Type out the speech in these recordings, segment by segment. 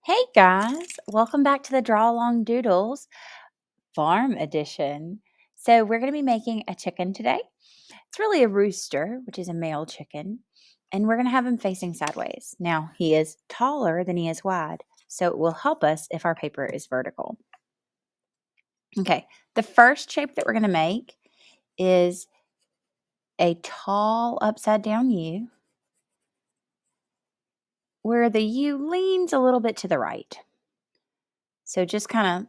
Hey guys, welcome back to the Draw Along Doodles Farm Edition. So, we're going to be making a chicken today. It's really a rooster, which is a male chicken, and we're going to have him facing sideways. Now, he is taller than he is wide, so it will help us if our paper is vertical. Okay, the first shape that we're going to make is a tall upside down U where the U leans a little bit to the right. So, just kind of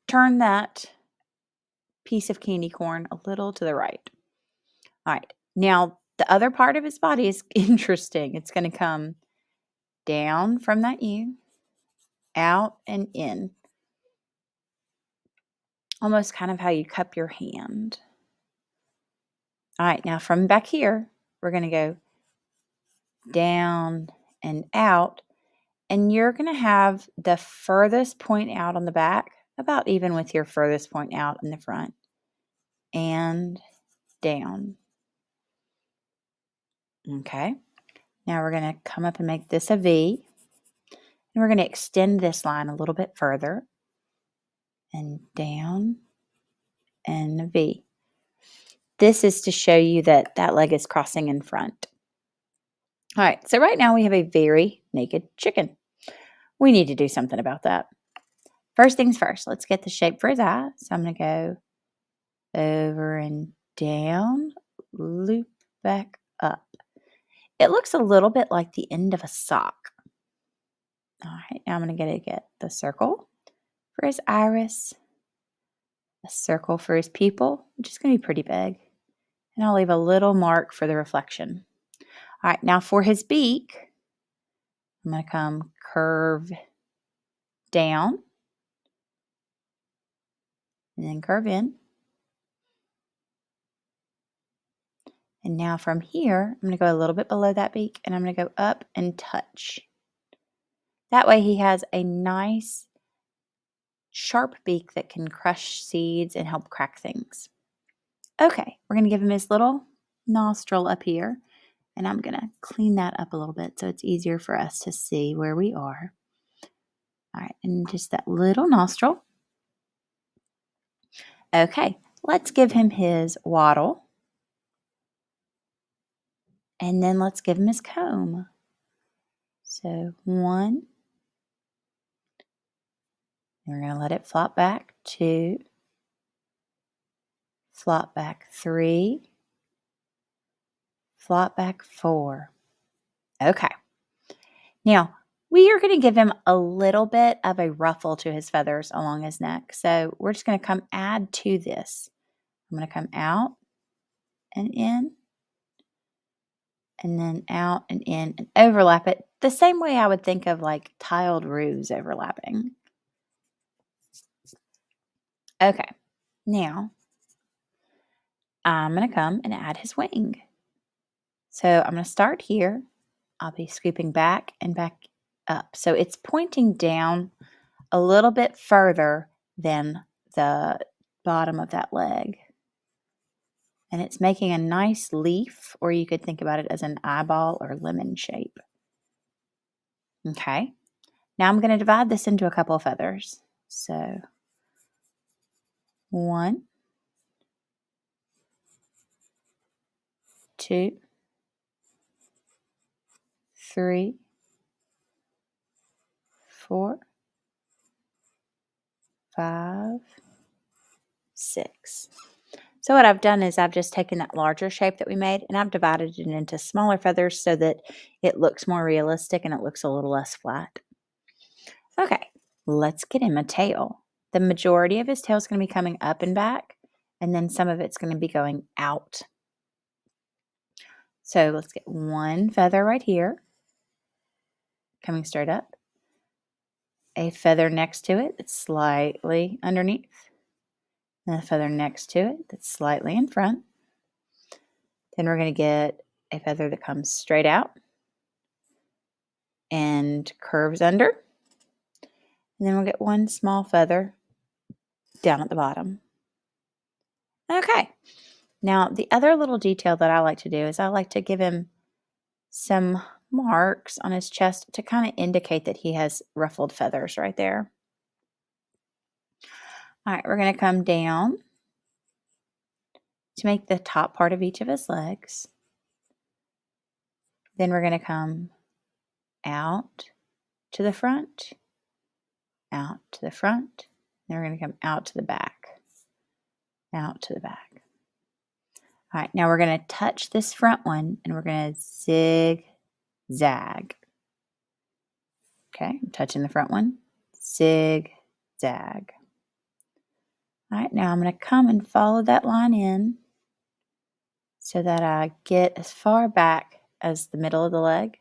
turn that piece of candy corn a little to the right. All right. Now, the other part of his body is interesting. It's going to come down from that U, out and in. Almost kind of how you cup your hand. All right. Now, from back here, we're going to go down and out. And you're going to have the furthest point out on the back about even with your furthest point out in the front. And down. Okay. Now we're going to come up and make this a V. And we're going to extend this line a little bit further. And down and a V. This is to show you that that leg is crossing in front. All right, so right now we have a very naked chicken. We need to do something about that. First things first, let's get the shape for his eye. So I'm going to go over and down, loop back up. It looks a little bit like the end of a sock. All right, now I'm going to get the circle for his iris, a circle for his pupil, which is going to be pretty big. And I'll leave a little mark for the reflection. All right, now for his beak, I'm going to come curve down and then curve in. And now from here, I'm going to go a little bit below that beak and I'm going to go up and touch. That way he has a nice sharp beak that can crush seeds and help crack things. Okay, we're going to give him his little nostril up here. And I'm going to clean that up a little bit so it's easier for us to see where we are. All right, and just that little nostril. Okay, let's give him his wattle. And then let's give him his comb. So 1. We're going to let it flop back. 2. Flop back 3. Flop back 4. Okay. Now, we are going to give him a little bit of a ruffle to his feathers along his neck. So we're just going to come add to this. I'm going to come out and in, and then out and in, and overlap it the same way I would think of like tiled roofs overlapping. Okay, now I'm going to come and add his wing. So I'm going to start here. I'll be scooping back and back up. So it's pointing down a little bit further than the bottom of that leg. And it's making a nice leaf, or you could think about it as an eyeball or lemon shape. Okay. Now I'm going to divide this into a couple of feathers. So 1, 2, 3, 4, 5, 6. So what I've done is I've just taken that larger shape that we made and I've divided it into smaller feathers so that it looks more realistic and it looks a little less flat. Okay, let's get him a tail. The majority of his tail is going to be coming up and back, and then some of it's going to be going out. So let's get 1 feather right here, coming straight up. A feather next to it that's slightly underneath. And a feather next to it that's slightly in front. Then we're going to get a feather that comes straight out and curves under. And then we'll get 1 small feather down at the bottom. Okay. Now, the other little detail that I like to do is I like to give him some marks on his chest to kind of indicate that he has ruffled feathers right there. All right, we're going to come down to make the top part of each of his legs. Then we're going to come out to the front, out to the front. Then we're going to come out to the back, out to the back. All right, now we're going to touch this front one and we're going to zigzag. Okay, I'm touching the front one, zigzag. All right, now I'm going to come and follow that line in so that I get as far back as the middle of the leg.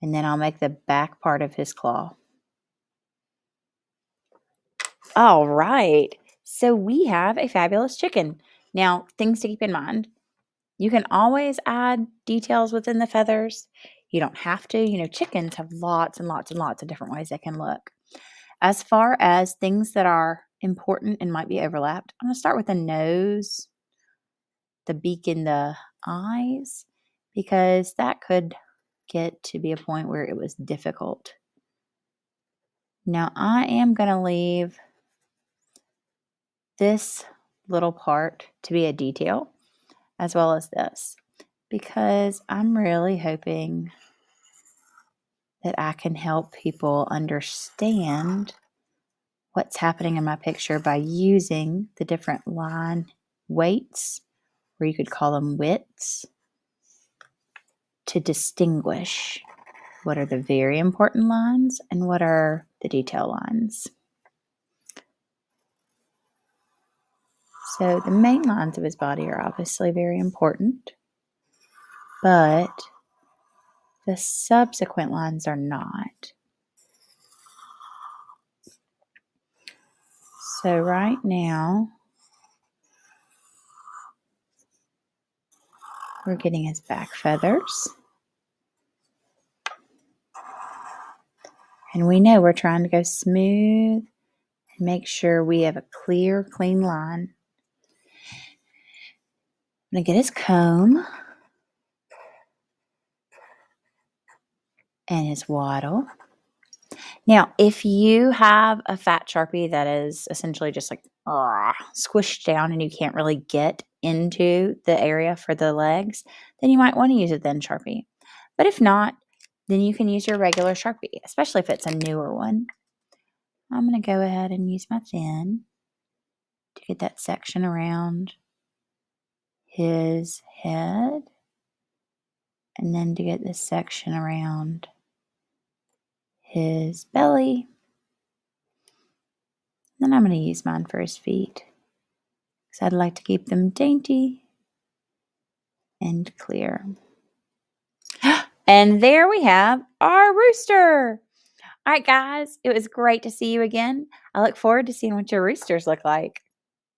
And then I'll make the back part of his claw. All right, so we have a fabulous chicken. Now, things to keep in mind. You can always add details within the feathers. You don't have to. You know, chickens have lots and lots and lots of different ways they can look. As far as things that are important and might be overlapped, I'm going to start with the nose, the beak, and the eyes, because that could get to be a point where it was difficult. Now, I am going to leave this little part to be a detail, as well as this, because I'm really hoping that I can help people understand what's happening in my picture by using the different line weights, or you could call them widths, to distinguish what are the very important lines and what are the detail lines. So the main lines of his body are obviously very important, but the subsequent lines are not. So right now, we're getting his back feathers. And we know we're trying to go smooth and make sure we have a clear, clean line. I'm going to get his comb and his wattle. Now, if you have a fat Sharpie that is essentially just like squished down and you can't really get into the area for the legs, then you might want to use a thin Sharpie. But if not, then you can use your regular Sharpie, especially if it's a newer one. I'm going to go ahead and use my thin to get that section around his head, and then to get this section around his belly. Then I'm going to use mine for his feet, because I'd like to keep them dainty and clear. And there we have our rooster. All right, guys, it was great to see you again. I look forward to seeing what your roosters look like.